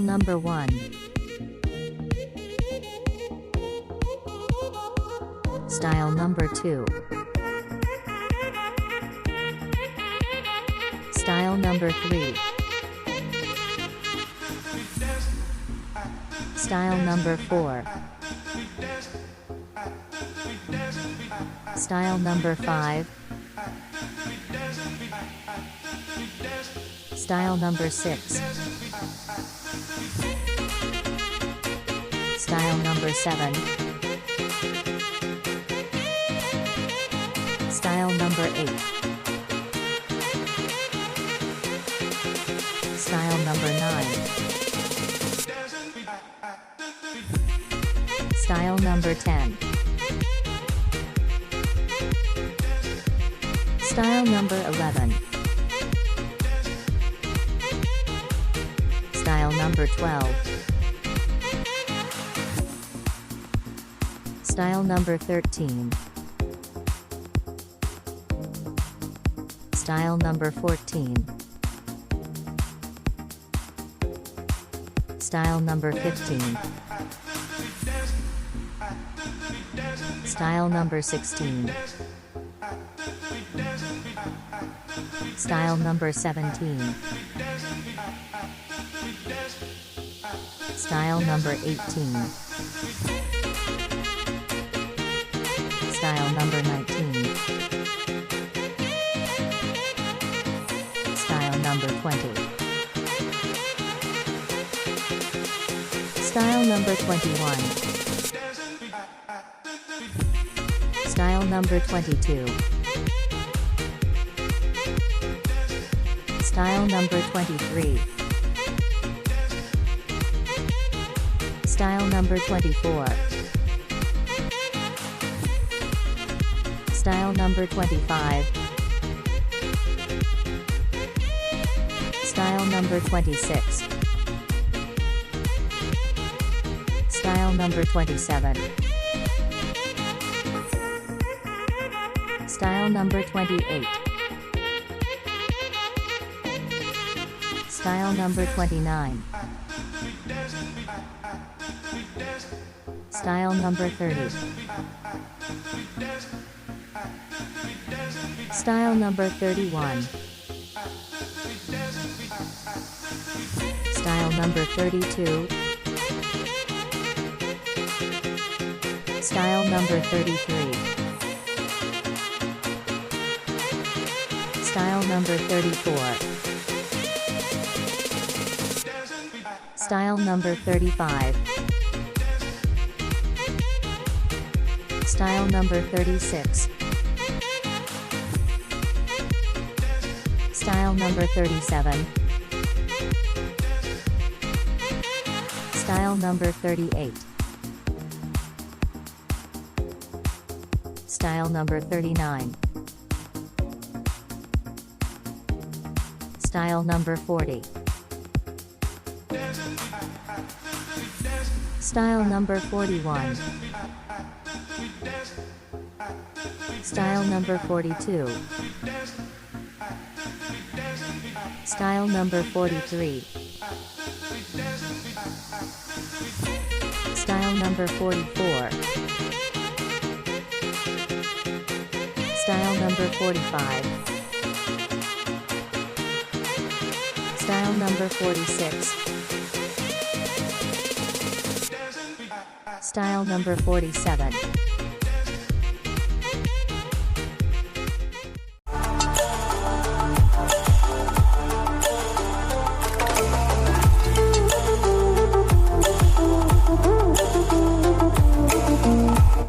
Style number 1. Style number 2. Style number 3. Style number 4. Style number 5. Style number 6. Style number 7. Style number 8. Style number 9. Style number 10. Style number 11. Style number 12. Style number 13. Style number 14. Style number 15. Style number 16. Style number 17. Style number 18. Style number 19. Style number 20. Style number 21. Style number 22. Style number 23. Style number 24. Style number 25. Style number 26. Style number 27. Style number 28. Style number 29. Style number 30. Style number 31. Style number 32. Style number 33. Style number 34. Style number 35. Style number 36. Style number 37. Style number 38. Style number 39. Style number 40. Style number 41. Style number 42. Style number 43. Style number 44. Style number 45. Style number 46. Style number 47.